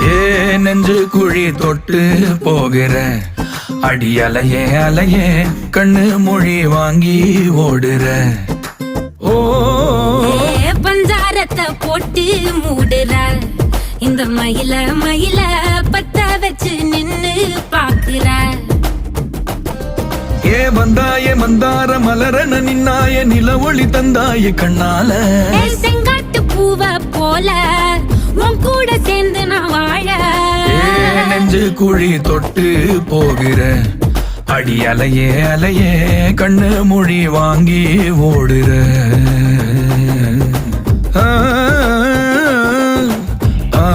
ஏ நெஞ்சு குழி தொட்டு போகிற அடி அலையே அலையே கண்ணு மொழி வாங்கி ஓடுற. ஓ பஞ்சாரத்தை போட்டு மூடுற இந்த மயில மயில பத்த வச்சு நின்னு பாக்குற. ஏ வந்தாய மந்தார மலரன நின்னாய நில ஒளி தந்தாய கண்ணால. செங்காட்டு பூவ போல உன் கூட சேர்ந்து நான் வாழ. நெஞ்சு குழி தொட்டு போகிற அடி அலையே அலையே கண்ணு மொழி வாங்கி ஓடுற. ஆ ஆ